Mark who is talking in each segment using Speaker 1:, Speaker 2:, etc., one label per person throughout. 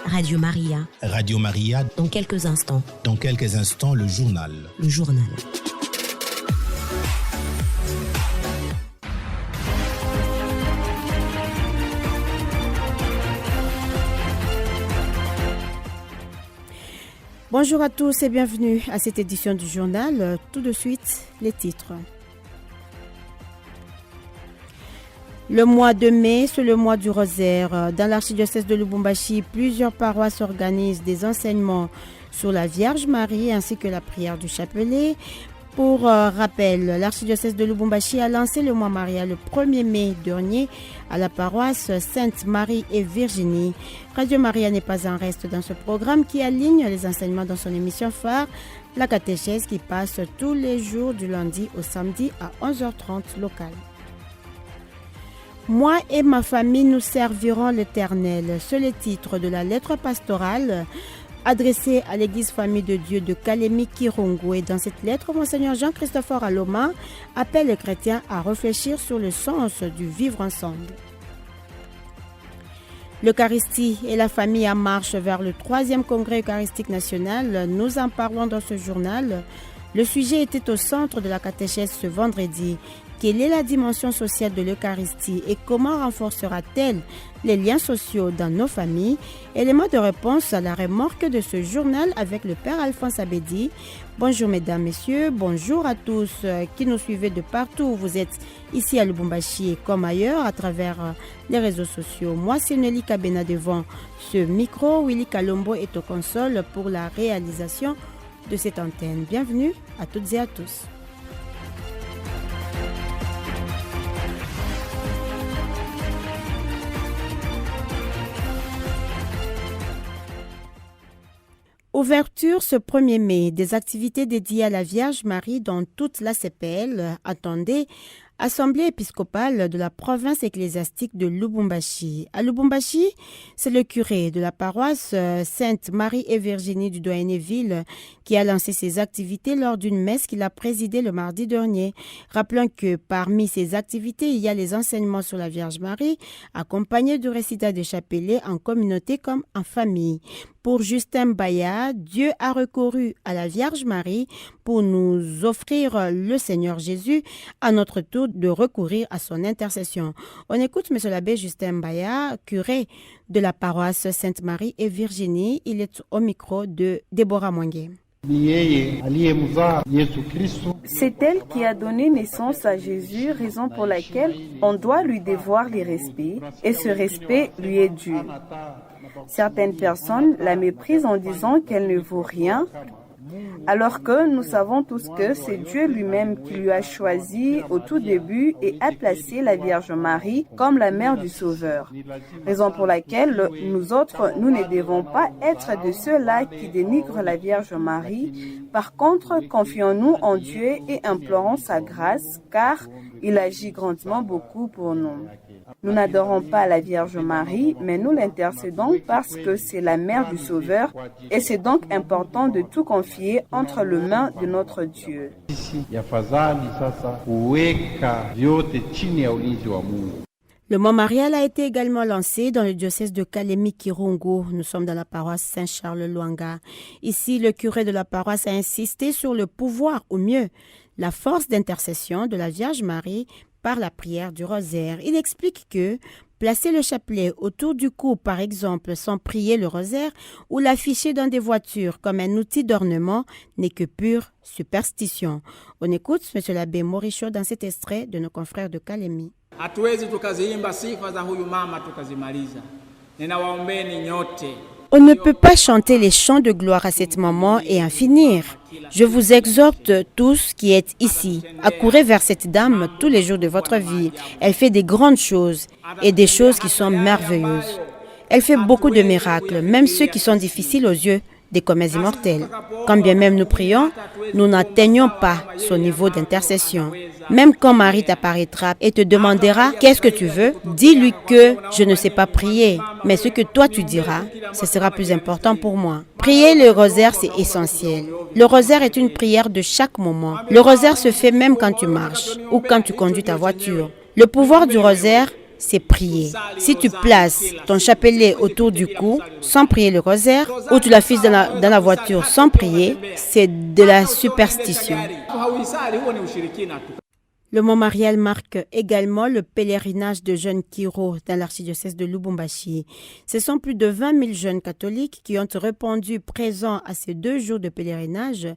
Speaker 1: Radio Maria.
Speaker 2: Radio Maria.
Speaker 1: Dans quelques instants.
Speaker 2: Dans quelques instants, le journal.
Speaker 1: Le journal.
Speaker 3: Bonjour à tous et bienvenue à cette édition du journal. Tout de suite, les titres. Le mois de mai, c'est le mois du rosaire. Dans l'archidiocèse de Lubumbashi, plusieurs paroisses organisent des enseignements sur la Vierge Marie ainsi que la prière du chapelet. Pour rappel, l'archidiocèse de Lubumbashi a lancé le mois Maria le 1er mai dernier à la paroisse Sainte-Marie et Virginie. Radio Maria n'est pas en reste dans ce programme qui aligne les enseignements dans son émission phare, la catéchèse qui passe tous les jours du lundi au samedi à 11h30 local. Moi et ma famille, nous servirons l'Éternel. C'est le titre de la lettre pastorale adressée à l'église famille de Dieu de Kalemi Kirongo. Et dans cette lettre, Monseigneur Jean-Christophe Aloma appelle les chrétiens à réfléchir sur le sens du vivre ensemble. L'Eucharistie et la famille en marche vers le 3e congrès eucharistique national. Nous en parlons dans ce journal. Le sujet était au centre de la catéchèse ce vendredi. Quelle est la dimension sociale de l'Eucharistie et comment renforcera-t-elle les liens sociaux dans nos familles? Élément de réponse à la remorque de ce journal avec le Père Alphonse Abedi. Bonjour mesdames, messieurs, bonjour à tous qui nous suivez de partout où vous êtes ici à Lubumbashi et comme ailleurs à travers les réseaux sociaux. Moi c'est Nelly Kabena devant ce micro. Willy Kalombo est au console pour la réalisation de cette antenne. Bienvenue à toutes et à tous. Ouverture ce 1er mai des activités dédiées à la Vierge Marie dans toute la CPL. Attendez, Assemblée épiscopale de la province ecclésiastique de Lubumbashi. À Lubumbashi, c'est le curé de la paroisse Sainte-Marie et Virginie du Doyeneville qui a lancé ses activités lors d'une messe qu'il a présidée le mardi dernier. Rappelons que parmi ces activités, il y a les enseignements sur la Vierge Marie, accompagnés du récitat des chapelets en communauté comme en famille. Pour Justin Baya, Dieu a recouru à la Vierge Marie pour nous offrir le Seigneur Jésus, à notre tour de recourir à son intercession. On écoute M. l'abbé Justin Baya, curé de la paroisse Sainte-Marie et Virginie. Il est au micro de Déborah Mwangue.
Speaker 4: C'est elle qui a donné naissance à Jésus, raison pour laquelle on doit lui devoir le respect, et ce respect lui est dû. Certaines personnes la méprisent en disant qu'elle ne vaut rien, alors que nous savons tous que c'est Dieu lui-même qui lui a choisi au tout début et a placé la Vierge Marie comme la mère du Sauveur. Raison pour laquelle nous autres, nous ne devons pas être de ceux-là qui dénigrent la Vierge Marie. Par contre, confions-nous en Dieu et implorons sa grâce, car il agit grandement beaucoup pour nous. Nous n'adorons pas la Vierge Marie, mais nous l'intercédons parce que c'est la mère du Sauveur et c'est donc important de tout confier entre les mains de notre Dieu.
Speaker 3: Le mont marial a été également lancé dans le diocèse de Kalemi Kirongo. Nous sommes dans la paroisse Saint-Charles-Luanga. Ici, le curé de la paroisse a insisté sur le pouvoir, ou mieux, la force d'intercession de la Vierge Marie par la prière du rosaire. Il explique que placer le chapelet autour du cou, par exemple, sans prier le rosaire, ou l'afficher dans des voitures comme un outil d'ornement, n'est que pure superstition. On écoute M. l'abbé Moricho dans cet extrait de nos confrères de Kalemi. On ne peut pas chanter les chants de gloire à cette maman et en finir. Je vous exhorte tous qui êtes ici à courir vers cette dame tous les jours de votre vie. Elle fait des grandes choses et des choses qui sont merveilleuses. Elle fait beaucoup de miracles, même ceux qui sont difficiles aux yeux des communs immortels. Quand bien même nous prions, nous n'atteignons pas son niveau d'intercession. Même quand Marie t'apparaîtra et te demandera « Qu'est-ce que tu veux ?» dis-lui que je ne sais pas prier, mais ce que toi tu diras, ce sera plus important pour moi. Prier le rosaire, c'est essentiel. Le rosaire est une prière de chaque moment. Le rosaire se fait même quand tu marches ou quand tu conduis ta voiture. Le pouvoir du rosaire c'est prier. Si tu places ton chapelet autour du cou sans prier le rosaire, ou tu l'affiches dans la voiture sans prier, c'est de la superstition. Le mont Marial marque également le pèlerinage de jeunes Kiro dans l'archidiocèse de Lubumbashi. Ce sont plus de 20 000 jeunes catholiques qui ont répondu présents à ces 2 jours de pèlerinage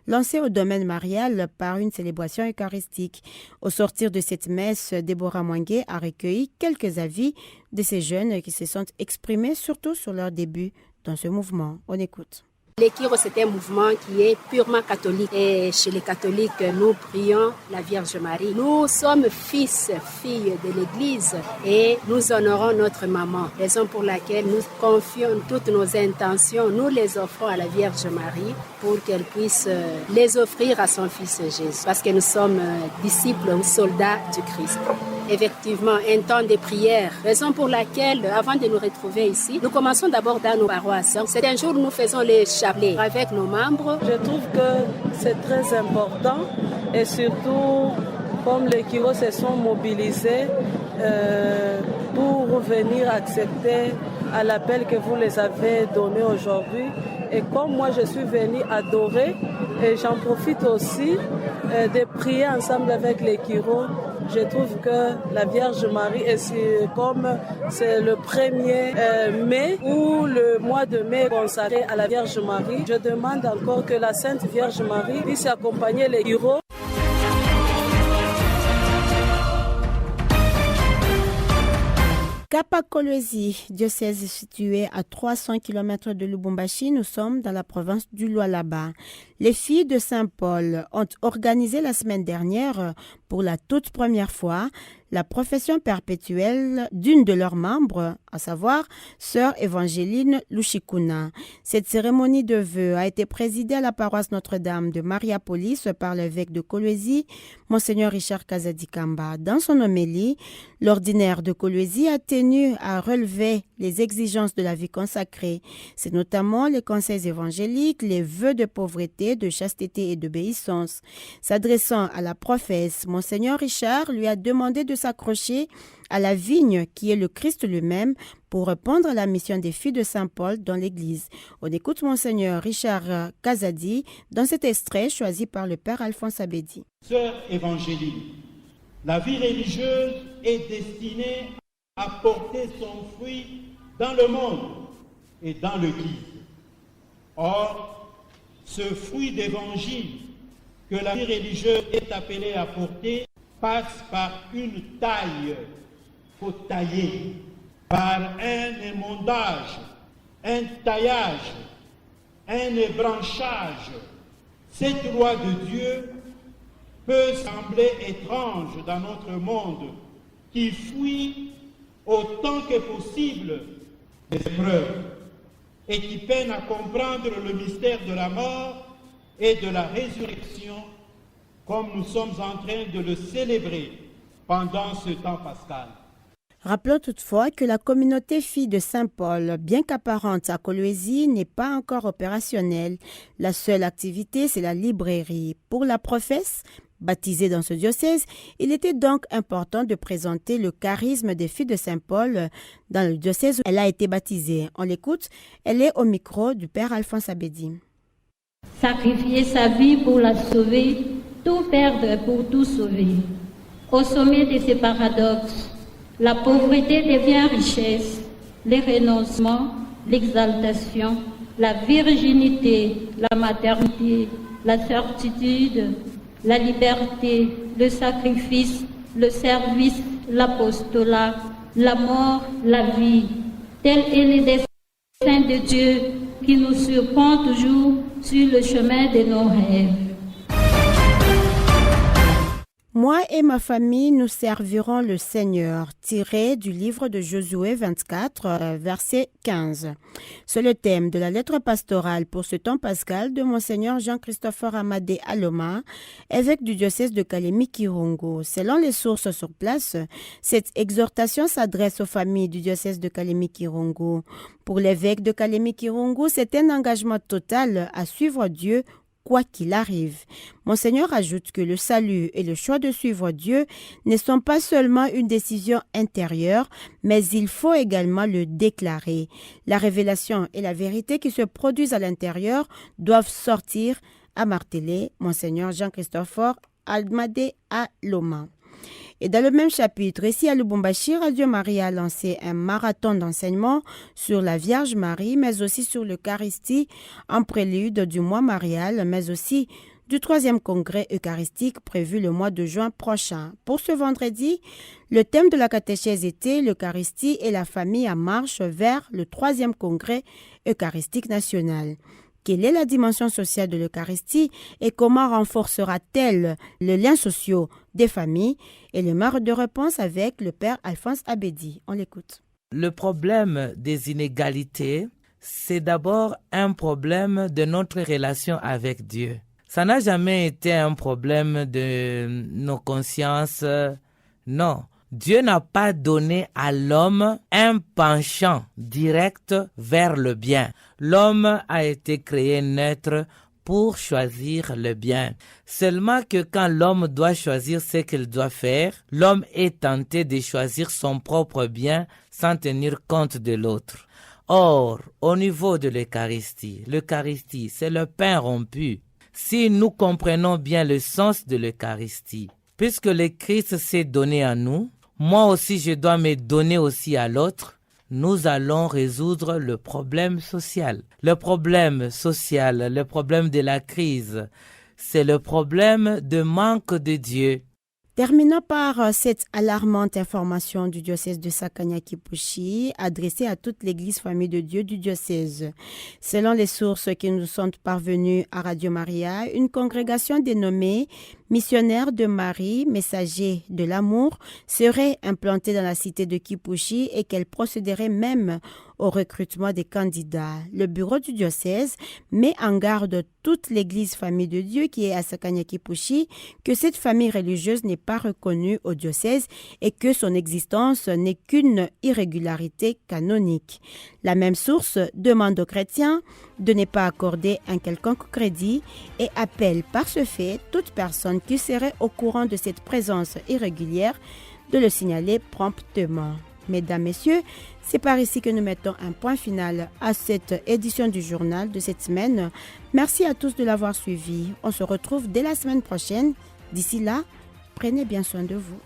Speaker 3: lancés au domaine marial par une célébration eucharistique. Au sortir de cette messe, Déborah Mwangue a recueilli quelques avis de ces jeunes qui se sont exprimés surtout sur leur début dans ce mouvement. On écoute.
Speaker 1: Les Kiro, c'est un mouvement qui est purement catholique. Et chez les catholiques, nous prions la Vierge Marie. Nous sommes fils, filles de l'Église et nous honorons notre maman. Raison pour laquelle nous confions toutes nos intentions, nous les offrons à la Vierge Marie pour qu'elle puisse les offrir à son fils Jésus. Parce que nous sommes disciples ou soldats du Christ. Effectivement, un temps de prière. Raison pour laquelle, avant de nous retrouver ici, nous commençons d'abord dans nos paroisses. C'est un jour où nous faisons les chapelets avec nos membres.
Speaker 5: Je trouve que c'est très important et surtout, comme les Kiro se sont mobilisés pour venir accepter à l'appel que vous les avez donné aujourd'hui. Et comme moi, je suis venue adorer, et j'en profite aussi de prier ensemble avec les Kiro. Je trouve que la Vierge Marie, comme c'est le 1er mai ou le mois de mai consacré à la Vierge Marie, je demande encore que la Sainte Vierge Marie puisse accompagner les Kiro.
Speaker 3: Kapa-Kolwezi, diocèse situé à 300 km de Lubumbashi, nous sommes dans la province du Lualaba. Les filles de Saint-Paul ont organisé la semaine dernière, pour la toute première fois, la profession perpétuelle d'une de leurs membres, à savoir Sœur Évangéline Lushikuna. Cette cérémonie de vœux a été présidée à la paroisse Notre-Dame de Mariapolis par l'évêque de Kolwezi, Monseigneur Richard Kazadi-Kamba. Dans son homélie, l'ordinaire de Kolwezi a tenu à relever les exigences de la vie consacrée. C'est notamment les conseils évangéliques, les vœux de pauvreté, de chasteté et d'obéissance. S'adressant à la prophète, Monseigneur Richard lui a demandé de s'accrocher à la vigne qui est le Christ lui-même pour répondre à la mission des filles de Saint-Paul dans l'Église. On écoute Monseigneur Richard Kazadi dans cet extrait choisi par le Père Alphonse Abedi.
Speaker 6: Sœur Évangéline, la vie religieuse est destinée à porter son fruit dans le monde et dans l'Église. Or, ce fruit d'évangile que la vie religieuse est appelée à porter passe par une taille, faut tailler, par un émondage, un taillage, un ébranchage. Cette loi de Dieu peut sembler étrange dans notre monde qui fuit autant que possible des épreuves et qui peine à comprendre le mystère de la mort et de la résurrection comme nous sommes en train de le célébrer pendant ce temps pascal.
Speaker 3: Rappelons toutefois que la communauté Filles de Saint-Paul, bien qu'apparente à Kolwezi, n'est pas encore opérationnelle. La seule activité, c'est la librairie. Pour la professe, baptisée dans ce diocèse, il était donc important de présenter le charisme des Filles de Saint-Paul dans le diocèse où elle a été baptisée. On l'écoute, elle est au micro du Père Alphonse Abedi.
Speaker 7: Sacrifier sa vie pour la sauver, tout perdre pour tout sauver. Au sommet de ces paradoxes, la pauvreté devient richesse, les renoncements, l'exaltation, la virginité, la maternité, la certitude, la liberté, le sacrifice, le service, l'apostolat, la mort, la vie. Tel est le dessein de Dieu qui nous surprend toujours sur le chemin de nos rêves.
Speaker 3: Moi et ma famille, nous servirons le Seigneur, tiré du livre de Josué 24, verset 15. C'est le thème de la lettre pastorale pour ce temps pascal de Monseigneur Jean-Christopher Amadé Aloma, évêque du diocèse de Kalemi-Kirungu. Selon les sources sur place, cette exhortation s'adresse aux familles du diocèse de Kalemi-Kirungu. Pour l'évêque de Kalemi-Kirungu, c'est un engagement total à suivre Dieu quoi qu'il arrive. Monseigneur ajoute que le salut et le choix de suivre Dieu ne sont pas seulement une décision intérieure, mais il faut également le déclarer. La révélation et la vérité qui se produisent à l'intérieur doivent sortir, a martelé Monseigneur Jean-Christophe Almadé à Loma. Et dans le même chapitre, ici à Lubumbashi, Radio Maria a lancé un marathon d'enseignement sur la Vierge Marie, mais aussi sur l'Eucharistie, en prélude du mois marial, mais aussi du 3e congrès eucharistique prévu le mois de juin prochain. Pour ce vendredi, le thème de la catéchèse était l'Eucharistie et la famille en marche vers le 3e congrès eucharistique national. Quelle est la dimension sociale de l'Eucharistie et comment renforcera-t-elle les liens sociaux des familles? Et le marre de réponse avec le père Alphonse Abedi. On l'écoute.
Speaker 8: Le problème des inégalités, c'est d'abord un problème de notre relation avec Dieu. Ça n'a jamais été un problème de nos consciences. Non. Dieu n'a pas donné à l'homme un penchant direct vers le bien. L'homme a été créé neutre pour choisir le bien. Seulement que quand l'homme doit choisir ce qu'il doit faire, l'homme est tenté de choisir son propre bien sans tenir compte de l'autre. Or, au niveau de l'Eucharistie, c'est le pain rompu. Si nous comprenons bien le sens de l'Eucharistie, puisque le Christ s'est donné à nous, moi aussi je dois me donner aussi à l'autre, nous allons résoudre le problème social. Le problème social, le problème de la crise, c'est le problème de manque de Dieu.
Speaker 3: Terminons par cette alarmante information du diocèse de Sakanya-Kipushi adressée à toute l'Église Famille de Dieu du diocèse. Selon les sources qui nous sont parvenues à Radio Maria, une congrégation dénommée Missionnaires de Marie, messagers de l'amour, serait implantée dans la cité de Kipushi et qu'elle procéderait même au recrutement des candidats. Le bureau du diocèse met en garde toute l'Église Famille de Dieu qui est à Sakanya-Kipushi que cette famille religieuse n'est pas reconnue au diocèse et que son existence n'est qu'une irrégularité canonique. La même source demande aux chrétiens de ne pas accorder un quelconque crédit et appelle par ce fait toute personne qui serait au courant de cette présence irrégulière de le signaler promptement. Mesdames, Messieurs, c'est par ici que nous mettons un point final à cette édition du journal de cette semaine. Merci à tous de l'avoir suivi. On se retrouve dès la semaine prochaine. D'ici là, prenez bien soin de vous.